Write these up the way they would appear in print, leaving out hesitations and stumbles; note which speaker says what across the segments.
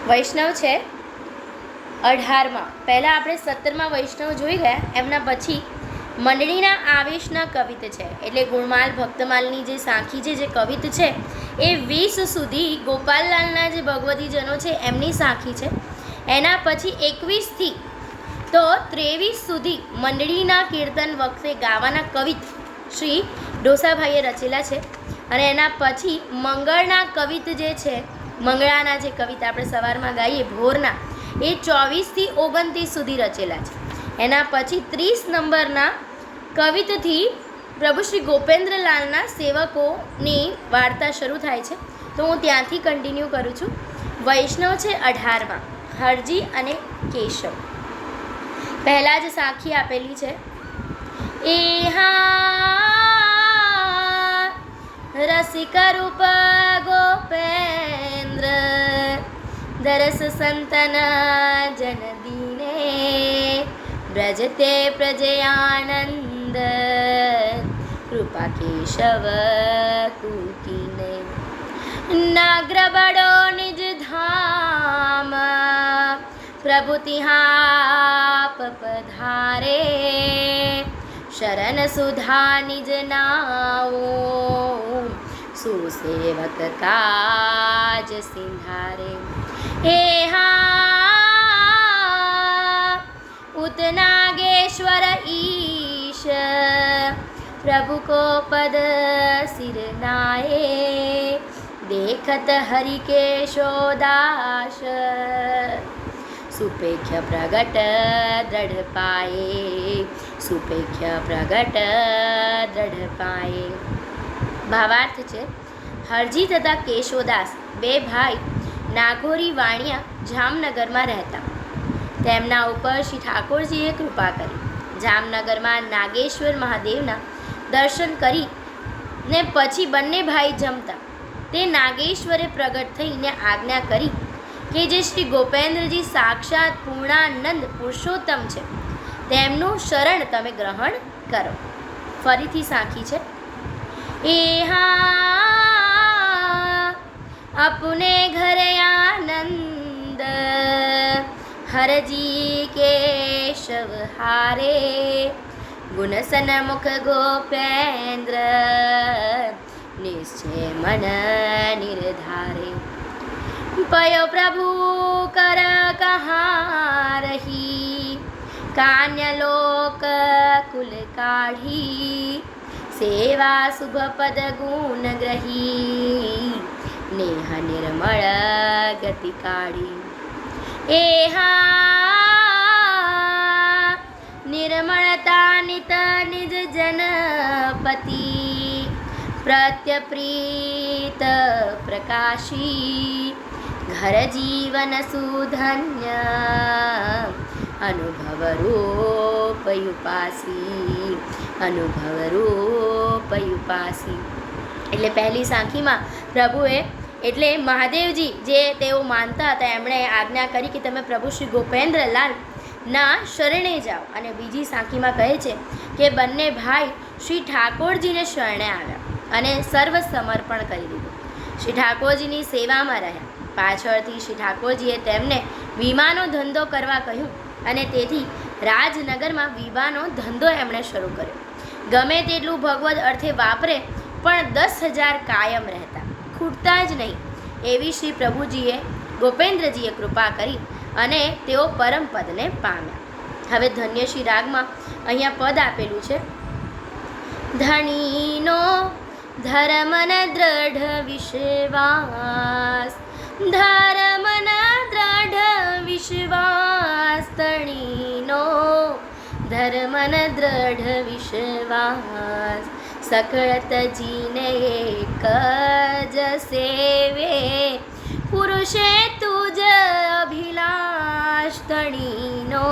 Speaker 1: વૈષ્ણવ છે 18માં. પહેલાં આપણે 17માં વૈષ્ણવ જોઈ ગયા. એમના પછી મંડળીના આવેશના કવિત છે, એટલે ગુણમાલ ભક્તમાલની જે સાંખી જે કવિત છે એ 20 સુધી ગોપાલલાલના જે ભગવતીજનો છે એમની સાંખી છે. એના પછી 21થી તો 23 સુધી મંડળીના કીર્તન વખતે ગાવાના કવિત શ્રી ડોસાભાઈએ રચેલા છે. અને એના પછી મંગળના કવિત જે છે, મંગળાના જે કવિતા આપણે સવારમાં ગાઈએ ભોરના, એ 24થી 29 સુધી રચેલા છે. એના પછી 30 નંબરના કવિતથી પ્રભુ શ્રી ગોપેન્દ્રલાલના સેવકોની વાર્તા શરૂ થાય છે. તો હું ત્યાંથી કન્ટિન્યુ કરું છું. વૈષ્ણવ છે 18માં, હરજી અને કેશવ. પહેલાં જ સાખી આપેલી છે. રસિક રૂપ ગોપેન્દ્ર દરસ સંતન જન દીને વ્રજતે પ્રજયાનંદ કૃપા કેશવ કુકીને નાગ્ર બડો નિજ ધામ પ્રભુ તિહાપ પધારે શરણ સુધા નિજ નાવો સુસેવક કાજ સિંધારે. उतनागेश्वर ईश प्रभु को पद सिर नाये देखत हरि के शोदाश सुपेक्ष प्रगट दृढ़ पाए सुपेक्ष प्रगट दृढ़ पाए. ભાવાર્થ છે, હરજી તથા કેશોદાસ બે ભાઈ નાગોરી વાણિયા જામનગરમાં રહેતા. તેમના ઉપર શ્રી ઠાકોરજીએ કૃપા કરી. જામનગરમાં નાગેશ્વર મહાદેવના દર્શન કરી ને પછી બંને ભાઈ જમતા. તે નાગેશ્વરે પ્રગટ થઈને આજ્ઞા કરી કે જે શ્રી ગોપેન્દ્રજી સાક્ષાત પૂર્ણાનંદ પુરુષોત્તમ છે, તેમનું શરણ તમે ગ્રહણ કરો. ફરીથી સાખી છે. अपने घर आनंद हरजी केशव हारे गुण सन मुख गोपेंद्र निश्चय मन निर्धारे. पयो प्रभु कर कहाँ रही कान्यलोक कुल काढ़ी सेवा शुभ पद गुण ग्रही नेह निर्मल गति काढ़ी. निर्मलता नित निज जनपति प्रत्यप्रीत प्रकाशी घर जीवन सुधन्य अनुभव रूपयुपासी અનુભવ રૂપયુપાસી. એટલે પહેલી સાંખીમાં પ્રભુએ એટલે મહાદેવજી જે તેઓ માનતા હતા એમણે આજ્ઞા કરી કે તમે પ્રભુ શ્રી ગોપેન્દ્રલાલના શરણે જાઓ. અને બીજી સાંખીમાં કહે છે કે બંને ભાઈ શ્રી ઠાકોરજીને શરણે આવ્યા અને સર્વ સમર્પણ કરી દીધું. શ્રી ઠાકોરજીની સેવામાં રહ્યા. પાછળથી શ્રી ઠાકોરજીએ તેમને વીમાનો ધંધો કરવા કહ્યું અને તેથી રાજનગરમાં વીમાનો ધંધો એમણે શરૂ કર્યો. ગમે તેટલું ભગવદ અર્થે વાપરે પણ 10,000 કાયમ રહેતા, ખૂટતા જ નહીં એવી શ્રી પ્રભુજીએ ગોપેન્દ્રજીએ કૃપા કરી અને તેઓ પરમપદને પામ્યા. હવે ધન્યશ્રી રાગમાં અહીંયા પદ આપેલું છે. ધણીનો ધર્મન દ્રઢ વિશ્વાસ ધર્મન દ્રઢ વિશ્વાસ ધણીનો ધર્મન દ્રઢ વિશ્વાસ સકળત જીને એક જ સેવે પુરુષે તુજ અભિલાષ ધણીનો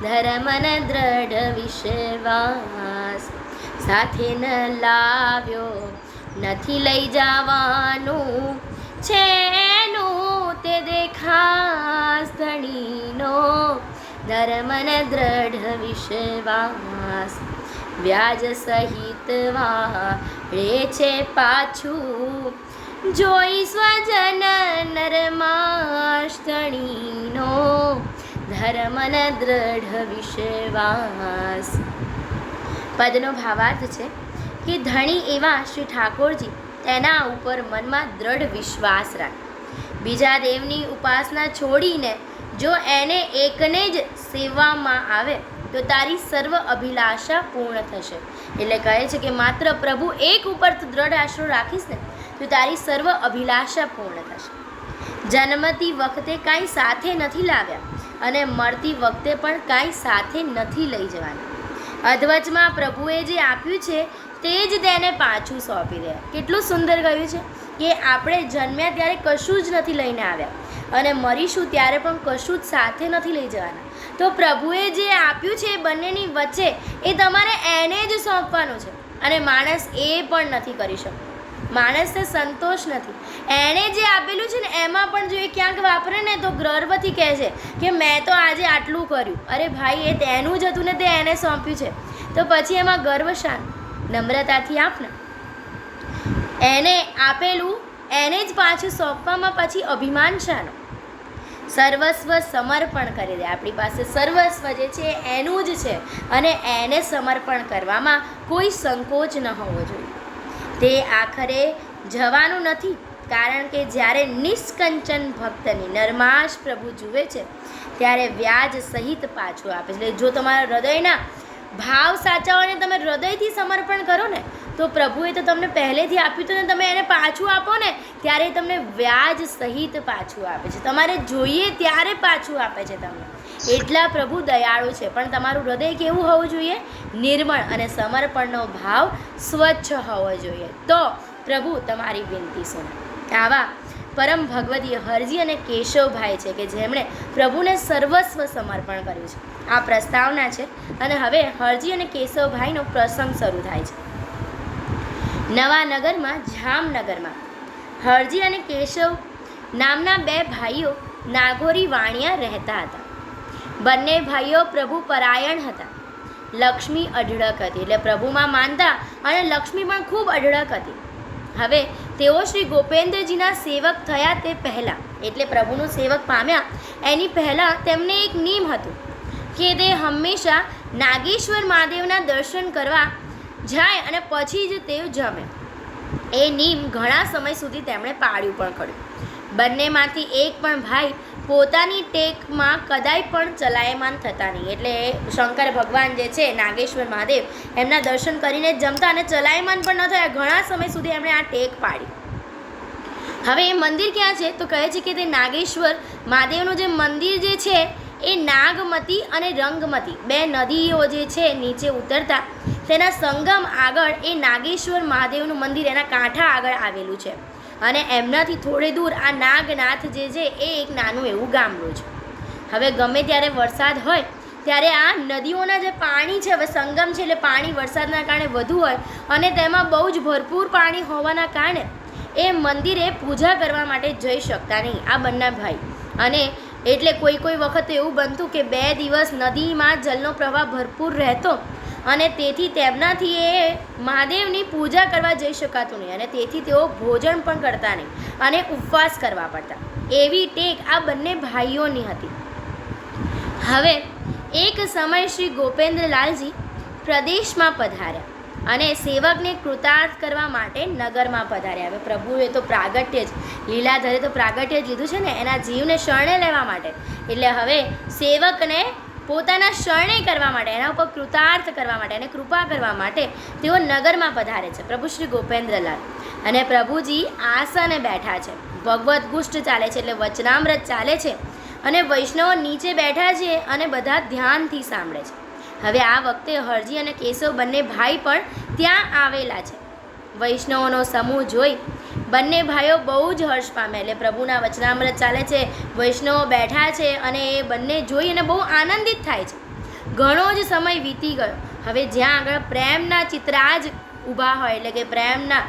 Speaker 1: ધર્મન દ્રઢ વિશ્વાસ સાથે ન લાવ્યો નથી લઈ જવાનું છે એનું તે દેખાસ ધણીનો ધર્મન દ્રઢ વિશ્વાસ વ્યાજ સહિત વાળે છે પાછું જોઈ સ્વજન ન નરમાશ ધર્મન દ્રઢ વિશ્વાસ. પદનો ભાવાર્થ છે કે ધણી એવા શ્રી ઠાકોરજી તેના ઉપર મનમાં દ્રઢ વિશ્વાસ રાખ. બીજા દેવની ઉપાસના છોડીને જો એને એકને જ સેવામાં આવે તો તારી સર્વ અભિલાષા પૂર્ણ થશે. એટલે કહે છે કે માત્ર પ્રભુ એક ઉપર તું દ્રઢ આશરો રાખીશ ને તો તારી સર્વ અભિલાષા પૂર્ણ થશે. જન્મતી વખતે કાંઈ સાથે નથી લાવ્યા અને મળતી વખતે પણ કાંઈ સાથે નથી લઈ જવાના. અધવચમાં પ્રભુએ જે આપ્યું છે તે જ તેને પાછું સોંપી દે. કેટલું સુંદર કહ્યું છે કે આપણે જન્મ્યા ત્યારે કશું જ નથી લઈને આવ્યા અને મરીશું ત્યારે પણ કશું જ સાથે નથી લઈ જવાના. તો પ્રભુએ જે આપ્યું છે એ બંનેની વચ્ચે એ તમારે એને જ સોંપવાનું છે. અને માણસ એ પણ નથી કરી શકતો. માણસને સંતોષ નથી. એણે જે આપેલું છે ને એમાં પણ જો એ ક્યાંક વાપરે ને તો ગર્વથી કહે છે કે મેં તો આજે આટલું કર્યું. અરે ભાઈ, એ તેનું જ હતું ને તે એને સોંપ્યું છે તો પછી એમાં ગર્વ શાન? નમ્રતાથી આપને. એને આપેલું એને જ પાછું સોંપવામાં પછી અભિમાન શાનો? સર્વસ્વ સમર્પણ કરી દે. આપણી પાસે સર્વસ્વ જે છે એનું જ છે અને એને સમર્પણ કરવામાં કોઈ સંકોચ ન હોવો જોઈએ. તે આખરે જવાનું નથી, કારણ કે જ્યારે નિષ્કંચન ભક્તની નરમાશ પ્રભુ જુએ છે ત્યારે વ્યાજ સહિત પાછું આપે છે. એટલે જો તમારા હૃદયના ભાવ સાચા હોય ને તમે હૃદયથી સમર્પણ કરો ને તો પ્રભુએ તો તમને પહેલેથી આપ્યું હતું ને તમે એને પાછું આપો ને ત્યારે તમને વ્યાજ સહિત પાછું આપે છે. તમારે જોઈએ ત્યારે પાછું આપે છે તમને. એટલા પ્રભુ દયાળુ છે. પણ તમારું હૃદય કેવું હોવું જોઈએ? નિર્મળ. અને સમર્પણનો ભાવ સ્વચ્છ હોવો જોઈએ. તો પ્રભુ તમારી વિનંતી સુને. આવા પરમ ભગવદીય હરજી અને કેશવભાઈ છે કે જેમણે પ્રભુને સર્વસ્વ સમર્પણ કર્યું છે. આ પ્રસ્તાવના છે અને હવે હરજી અને કેશવભાઈનો પ્રસંગ શરૂ થાય છે. નવાનગરમાં જામનગરમાં હરજી અને કેશવ નામના બે ભાઈઓ નાગોરી વાણિયા રહેતા હતા. બંને ભાઈઓ પ્રભુ પરાયણ હતા. લક્ષ્મી અઢળક હતી. એટલે પ્રભુમાં માનતા અને લક્ષ્મી પણ ખૂબ અઢળક હતી. હવે તેઓ શ્રી ગોપેન્દ્રજીના સેવક થયા તે પહેલાં, એટલે પ્રભુનું સેવક પામ્યા એની પહેલાં તેમને એક નિયમ હતું કે તે હંમેશા નાગેશ્વર મહાદેવના દર્શન કરવા જાય અને પછી જ તેઓ જમે. એ નિયમ ઘણા સમય સુધી તેમણે પાળ્યું પણ ખરું. બંનેમાંથી એક પણ ભાઈ પોતાની ટેકમાં કદાય પણ ચલાયમાન થતા નહીં. એટલે શંકર ભગવાન જે છે નાગેશ્વર મહાદેવ એમના દર્શન કરીને જમતા અને ચલાયમાન પણ ન થયા. ઘણા સમય સુધી એમણે આ ટેક પાડી. હવે એ મંદિર ક્યાં છે તો કહે છે કે તે નાગેશ્વર મહાદેવનું જે મંદિર જે છે એ નાગમતી અને રંગમતી બે નદીઓ જે છે નીચે ઉતરતા તેના સંગમ આગળ એ નાગેશ્વર મહાદેવનું મંદિર એના કાંઠા આગળ આવેલું છે. અને એમનાથી થોડે દૂર આ નાગનાથ જે છે એ એક નાનું એવું ગામડું છે. હવે ગમે ત્યારે વરસાદ હોય ત્યારે આ નદીઓના જે પાણી છે, હવે સંગમ છે એટલે પાણી વરસાદના કારણે વધુ હોય અને તેમાં બહુ જ ભરપૂર પાણી હોવાના કારણે એ મંદિરે પૂજા કરવા માટે જઈ શકતા નહીં આ બંને ભાઈ. અને એટલે કોઈ વખત એવું બનતું કે 2 દિવસ નદીમાં જલનો પ્રવાહ ભરપૂર રહેતો અને તેથી તેમનાથી એ મહાદેવની પૂજા કરવા જઈ શકાતું નહીં અને તેથી તેઓ ભોજન પણ કરતા નહીં અને ઉપવાસ કરવા પડતા. એવી ટેક આ બંને ભાઈઓની હતી. હવે એક સમય શ્રી ગોપેન્દ્રલાલજી પ્રદેશમાં પધાર્યા અને સેવકને કૃતાર્થ કરવા માટે નગરમાં પધાર્યા. હવે પ્રભુએ તો પ્રાગટ્ય જ લીલાધરે તો પ્રાગટ્ય જ લીધું છે ને એના જીવને શરણે લેવા માટે. એટલે હવે સેવકને પોતાના શરણે કરવા માટે, એના ઉપર કૃતાર્થ કરવા માટે અને કૃપા કરવા માટે તેઓ નગરમાં પધારે છે પ્રભુ શ્રી ગોપેન્દ્રલાલ. અને પ્રભુજી આસને બેઠા છે. ભગવદ્ ગુષ્ટ ચાલે છે એટલે વચનામૃત ચાલે છે અને વૈષ્ણવો નીચે બેઠા છે અને બધા ધ્યાનથી સાંભળે છે. હવે આ વખતે હરજી અને કેશવ બંને ભાઈ પણ ત્યાં આવેલા છે. વૈષ્ણવોનો સમૂહ જોઈ બંને ભાઈઓ બહુ જ હર્ષ પામે. એટલે પ્રભુના વચનામૃત ચાલે છે, વૈષ્ણવો બેઠા છે અને એ બંને જોઈ અને બહુ આનંદિત થાય છે. ઘણો જ સમય વીતી ગયો. હવે જ્યાં આગળ પ્રેમના ચિત્રાજ ઊભા હોય એટલે કે પ્રેમના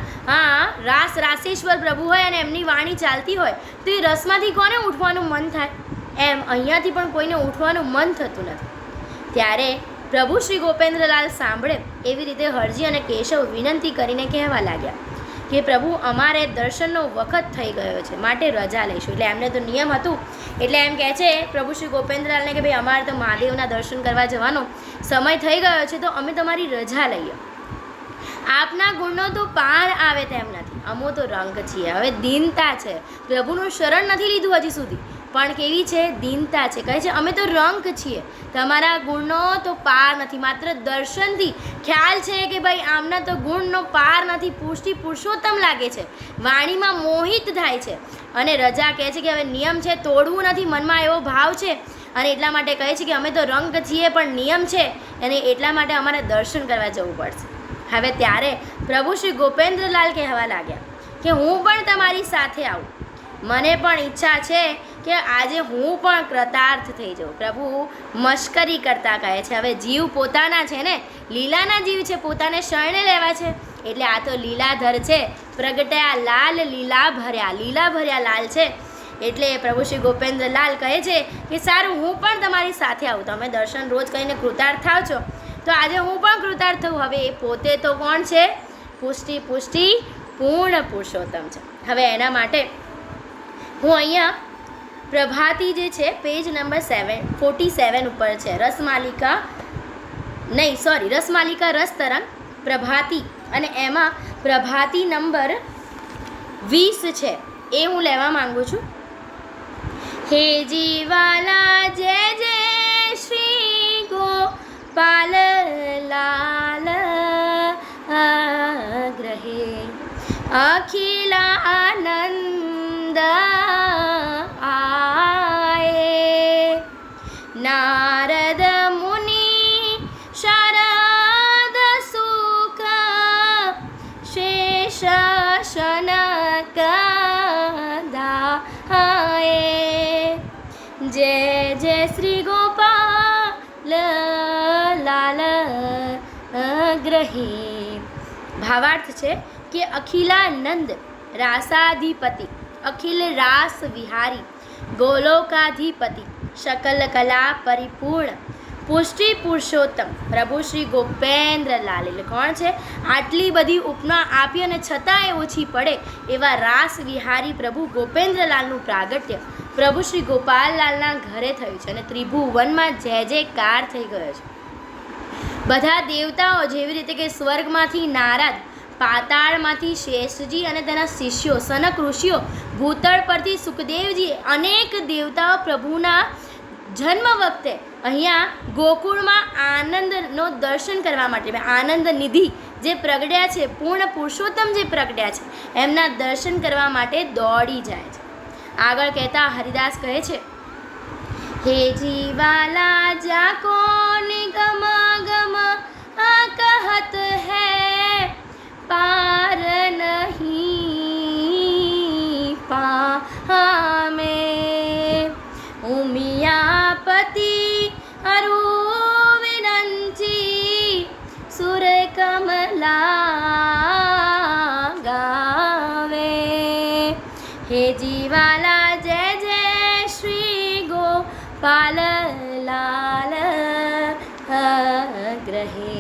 Speaker 1: રાસેશ્વર પ્રભુ હોય અને એમની વાણી ચાલતી હોય તો એ રસમાંથી કોને ઉઠવાનું મન થાય? એમ અહીંયાથી પણ કોઈને ઉઠવાનું મન થતું નથી. ત્યારે પ્રભુ શ્રી ગોપેન્દ્રલાલ સાંભળે એવી રીતે હરજી અને કેશવ વિનંતી કરીને કહેવા લાગ્યા કે પ્રભુ અમારે દર્શનનો વખત થઈ ગયો છે, માટે રજા લઈશું. એટલે એમને તો નિયમ હતું, એટલે એમ કહે છે પ્રભુ શ્રી ગોપેન્દ્રલાલને કે ભાઈ અમારે તો મહાદેવના દર્શન કરવા જવાનો સમય થઈ ગયો છે, તો અમે તમારી રજા લઈએ. આપના ગુણનો તો પાર આવે તેમ નથી, અમો તો રંગ છીએ. હવે દીનતા છે, પ્રભુનું શરણ નથી લીધું હજી સુધી, પણ કેવી છે? દીનતા છે. કહે છે અમે તો રંગ છીએ, તમારા ગુણનો તો પાર નથી. માત્ર દર્શનથી ખ્યાલ છે કે ભાઈ આમના તો ગુણનો પાર નથી, પુષ્ટિ પુરુષોત્તમ લાગે છે, વાણીમાં મોહિત થાય છે. અને રજા કહે છે કે હવે નિયમ છે, તોડવું નથી, મનમાં એવો ભાવ છે, અને એટલા માટે કહે છે કે અમે તો રંગ છીએ પણ નિયમ છે, અને એટલા માટે અમારે દર્શન કરવા જવું પડશે. હવે ત્યારે પ્રભુ શ્રી ગોપેન્દ્રલાલ કહેવા લાગ્યા કે હું પણ તમારી સાથે આવું, મને પણ ઈચ્છા છે કે આજે હું પણ કૃતાર્થ થઈ જાઉં. પ્રભુ મશ્કરી કરતા કહે છે હવે જીવ પોતાના છે ને, લીલાના જીવ છે, પોતાને શરણે લેવા છે, એટલે આ તો લીલાધર છે, પ્રગટ્યા લાલ લીલા ભર્યા લાલ છે. એટલે પ્રભુ શ્રી ગોપેન્દ્રલાલ કહે છે કે સારું હું પણ તમારી સાથે આવું, તમે દર્શન રોજ કરીને કૃતાર્થ થાવ છો, તો આજે હું પણ કૃતાર્થ થઉં. હવે એ પોતે તો કોણ છે? પુષ્ટિ પૂર્ણ પુરુષોત્તમ છે. હવે એના માટે હું અહીંયા પ્રભાતી જે છે પેજ નંબર 47 ઉપર છે, રસમાલિકા રસ તરંગ પ્રભાતી, અને એમાં પ્રભાતી નંબર 20 છે, એ હું લેવા માંગુ છું. હે જીવાલા જય જય શ્રી ગોપાલ લાલ ગ્રહે અખિલ આનંદ આયે. નારદ મુનિ શારદ સુખ શેષ શનક દાયે. જય જય શ્રી ગોપાલ લાલ ગ્રહે. ભાવાર્થ છે કે અખિલાનંદ રાસાધિપતિ, અખિલ રાસ વિહારી, ગોલોકાધિપતિ, શકલ કલા પરિપૂર્ણ, પુષ્ટિ પુરુષોત્તમ પ્રભુ શ્રી ગોપેન્દ્રલાલ. એટલે કોણ છે? આટલી બધી ઉપમા આપી અને છતાંય ઓછી પડે એવા રાસ વિહારી પ્રભુ ગોપેન્દ્રલાલનું પ્રાગટ્ય પ્રભુ શ્રી ગોપાલલાલના ઘરે થયું છે, અને ત્રિભુવનમાં જય જયકાર થઈ ગયો છે. બધા દેવતાઓ જેવી રીતે કે સ્વર્ગમાંથી નારદ, પાતાળમાંથી શેષજી અને તેના શિષ્યો સનક ઋષિઓ, ભૂતળ પરથી સુખદેવજી, અનેક દેવતાઓ પ્રભુના જન્મ વખતે અહીંયા ગોકુળમાં આનંદનો દર્શન કરવા માટે, આનંદ નિધિ જે પ્રગટ્યા છે, પૂર્ણ પુરુષોત્તમ જે પ્રગટ્યા છે, એમના દર્શન કરવા માટે દોડી જાય છે. આગળ કહેતા હરિદાસ કહે છે હે જીવાલા જાકો નિગમ ગમ કહત હૈ પાર નહીં પામે. ઉમિયાપતિ અરુ વિરંચી સુર કમલા ગાવે. હે જીવાલા જય જય શ્રી ગોપાલ લાલ ગ્રહે.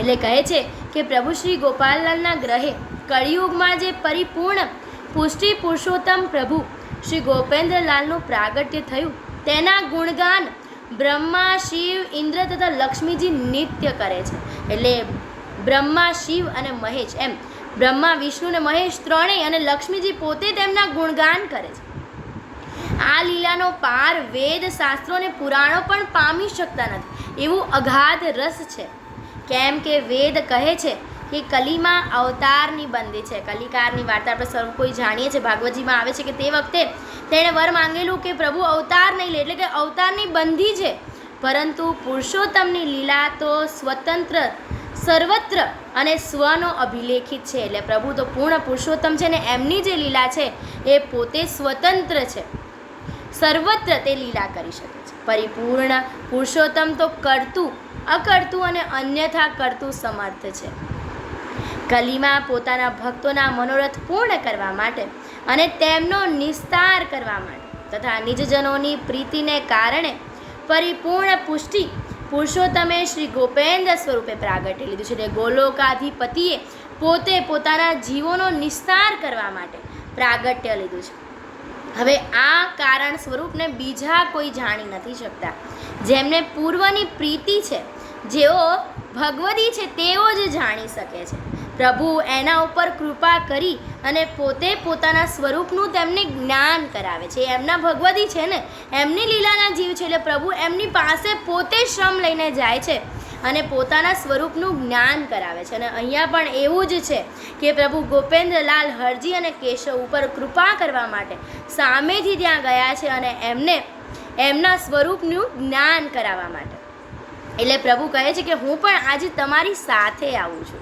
Speaker 1: એટલે કહે છે કે પ્રભુ શ્રી ગોપાલલાલના ગ્રહે કળિયુગમાં જે પરિપૂર્ણ પુષ્ટિ પુરુષોત્તમ પ્રભુ શ્રી ગોપેન્દ્રલાલનું પ્રાગટ્ય થયું, તેના ગુણગાન બ્રહ્મા, શિવ, ઇન્દ્ર તથા લક્ષ્મીજી નિત્ય કરે છે. એટલે બ્રહ્મા, શિવ અને મહેશ, એમ બ્રહ્મા, વિષ્ણુ અને મહેશ ત્રણેય, અને લક્ષ્મીજી પોતે તેમના ગુણગાન કરે છે. આ લીલાનો પાર વેદ, શાસ્ત્રો અને પુરાણો પણ પામી શકતા નથી, એવું અગાધ રસ છે. કેમ કે વેદ કહે છે કે કલીમાં અવતારની બંદી છે. કલિકારની વાર્તા આપણે સર્વ કોઈ જાણીએ છીએ, ભાગવતજીમાં આવે છે કે તે વખતે તેણે વર માંગેલું કે પ્રભુ અવતાર નહીં લે, એટલે કે અવતારની બંધી છે, પરંતુ પુરુષોત્તમની લીલા તો સ્વતંત્ર સર્વત્ર અને સ્વનો અભિલેખિત છે. એટલે પ્રભુ તો પૂર્ણ પુરુષોત્તમ છે, ને એમની જે લીલા છે એ પોતે સ્વતંત્ર છે, સર્વત્ર તે લીલા કરી શકે છે. પરિપૂર્ણ પુરુષોત્તમ તો કરતું, અકર્તું અને અન્યથા કરતું સમર્થ છે. કલીમાં પોતાના ભક્તોના મનોરથ પૂર્ણ કરવા માટે અને તેમનો નિસ્તાર કરવા માટે તથા નિજજનોની પ્રીતિને કારણે પરિપૂર્ણ પુષ્ટિ પુરુષોત્તમે શ્રી ગોપેન્દ્ર સ્વરૂપે પ્રાગટ્ય લીધું છે. એટલે ગોલોકાધિપતિએ પોતે પોતાના જીવોનો નિસ્તાર કરવા માટે પ્રાગટ્ય લીધું છે. હવે આ કારણ સ્વરૂપને બીજા કોઈ જાણી નથી શકતા. જેમને પૂર્વની પ્રીતિ છે, જેઓ ભગવદી છે, તેઓ જ જાણી શકે છે. પ્રભુ એના ઉપર કૃપા કરી અને પોતે પોતાના સ્વરૂપનું તેમને જ્ઞાન કરાવે છે. એમના ભગવદી છે ને, એમની લીલાના જીવ છે, એટલે પ્રભુ એમની પાસે પોતે શ્રમ લઈને જાય છે અને પોતાના સ્વરૂપનું જ્ઞાન કરાવે છે. અને અહીંયા પણ એવું જ છે કે પ્રભુ ગોપેન્દ્રલાલ હરજી અને કેશવ ઉપર કૃપા કરવા માટે સામેથી ત્યાં ગયા છે અને એમને એમના સ્વરૂપનું જ્ઞાન કરાવવા માટે. એટલે પ્રભુ કહે છે કે હું પણ આજે તમારી સાથે આવું છું.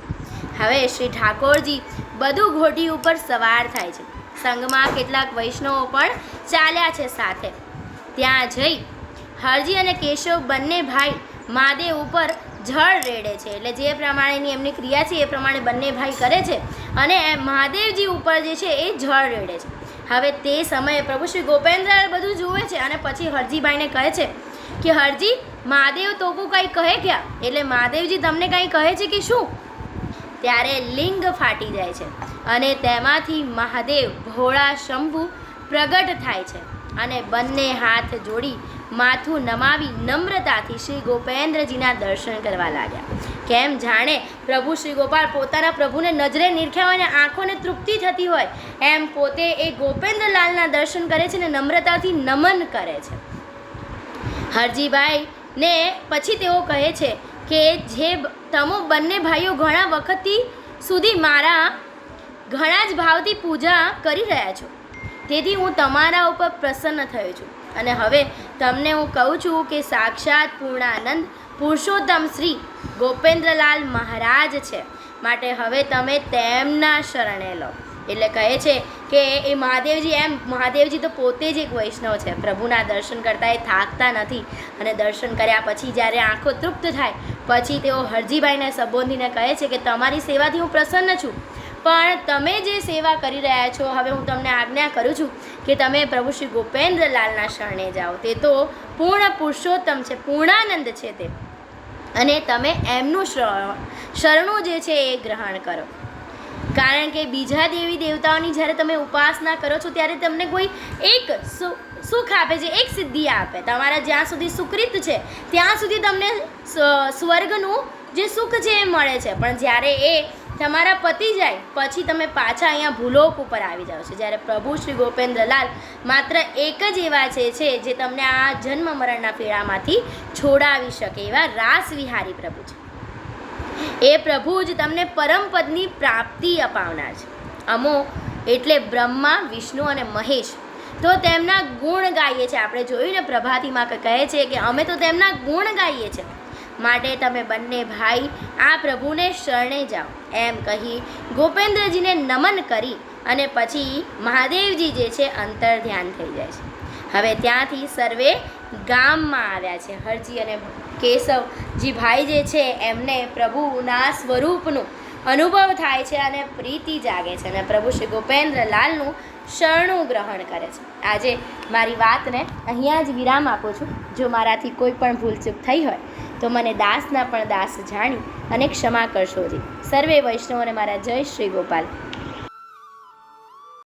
Speaker 1: હવે શ્રી ઠાકોરજી બધું ઘોડી ઉપર સવાર થાય છે. સંઘમાં કેટલાક વૈષ્ણવો પણ ચાલ્યા છે સાથે. ત્યાં જઈ હરજી અને કેશવ બંને ભાઈ મહાદેવ ઉપર જળ રેડે છે. એટલે જે પ્રમાણેની એમની ક્રિયા છે એ પ્રમાણે બંને ભાઈ કરે છે અને મહાદેવજી ઉપર જે છે એ જળ રેડે છે. હવે તે સમયે પ્રભુ શ્રી ગોપેન્દ્રલાલ બધું જુએ છે અને પછી હરજીભાઈને કહે છે કે હરજી, મહાદેવ તોકું કંઈ કહે ક્યાં? એટલે મહાદેવજી તમને કંઈ કહે છે કે શું? ત્યારે લિંગ ફાટી જાય છે અને તેમાંથી મહાદેવ ભોળા શંભુ પ્રગટ થાય છે અને બંને હાથ જોડી માથું નમાવી નમ્રતાથી શ્રી ગોપેન્દ્રજીના દર્શન કરવા લાગ્યા. કેમ જાણે પ્રભુ શ્રી ગોપાલ પોતાના પ્રભુને નજરે નિરખ્યા હોય અને આંખોને તૃપ્તિ થતી હોય એમ પોતે એ ગોપેન્દ્રલાલના દર્શન કરે છે અને નમ્રતાથી નમન કરે છે. હરજીભાઈને પછી તેઓ કહે છે કે જે તમે બંને ભાઈઓ ઘણા વખતથી સુધી મારા ઘણા જ ભાવથી પૂજા કરી રહ્યા છો, તેથી હું તમારા ઉપર પ્રસન્ન થયો છું અને હવે તમને હું કહું છું કે સાક્ષાત પૂર્ણાનંદ પુરુષોત્તમ શ્રી ગોપેન્દ્રલાલ મહારાજ છે, માટે હવે તમે તેમના શરણે લો. એટલે કહે છે કે એ મહાદેવજી તો પોતે જ એક વૈષ્ણવ છે. પ્રભુના દર્શન કરતાં એ થાકતા નથી અને દર્શન કર્યા પછી જ્યારે આંખો તૃપ્ત થાય પછી તેઓ હરજીભાઈને સંબોધીને કહે છે કે તમારી સેવાથી હું પ્રસન્ન છું, પણ તમે જે સેવા કરી રહ્યા છો હવે હું તમને આજ્ઞા કરું છું કે તમે પ્રભુ શ્રી ગોપેન્દ્રલાલના શરણે જાઓ. તે તો પૂર્ણ પુરુષોત્તમ છે, પૂર્ણાનંદ છે તે, અને તમે એમનું શરણું જે છે એ ગ્રહણ કરો. કારણ કે બીજા દેવી દેવતાઓની જ્યારે તમે ઉપાસના કરો છો ત્યારે તમને કોઈ એક સુખ આપે છે, એક સિદ્ધિ આપે. તમારા જ્યાં સુધી સુકૃત છે ત્યાં સુધી તમને સ્વર્ગનું જે સુખ છે એ મળે છે, પણ જ્યારે એ તમારા પતી જાય પછી તમે પાછા અહીંયા ભૂલોક ઉપર આવી જાઓ છો. જ્યારે પ્રભુ શ્રી ગોપેન્દ્રલાલ માત્ર એક જ એવા છે જે તમને આ જન્મ મરણના પીડામાંથી છોડાવી શકે એવા રાસ વિહારી પ્રભુ છે. એ પ્રભુ જ તમને પરમપદની પ્રાપ્તિ અપાવનાર છે. અમો એટલે બ્રહ્મા, વિષ્ણુ અને મહેશ તો તેમના ગુણ ગાઈએ છીએ. આપણે જોયું ને પ્રભાતીમાં કહે છે કે અમે તો તેમના ગુણ ગાઈએ છીએ, માટે તમે બંને ભાઈ આ પ્રભુને શરણે જાઓ. એમ કહી ગોપેન્દ્રજીને નમન કરી અને પછી મહાદેવજી જે છે અંતર ધ્યાન થઈ જાય છે. હવે ત્યાંથી સર્વે ગામમાં આવ્યા છે. હરજી અને કેશવજી ભાઈ જે છે એમને પ્રભુના સ્વરૂપનું અનુભવ થાય છે અને પ્રીતિ જાગે છે અને પ્રભુ શ્રી ગોપેન્દ્રલાલનું શરણું ગ્રહણ કરે છે. આજે મારી વાતને અહીંયા જ વિરામ આપું છું. જો મારાથી કોઈ પણ ભૂલચૂક થઈ હોય તો મને દાસના પણ દાસ જાણી અને ક્ષમા કરશોજી. સર્વે વૈષ્ણવોને મારા જય શ્રી ગોપાલ.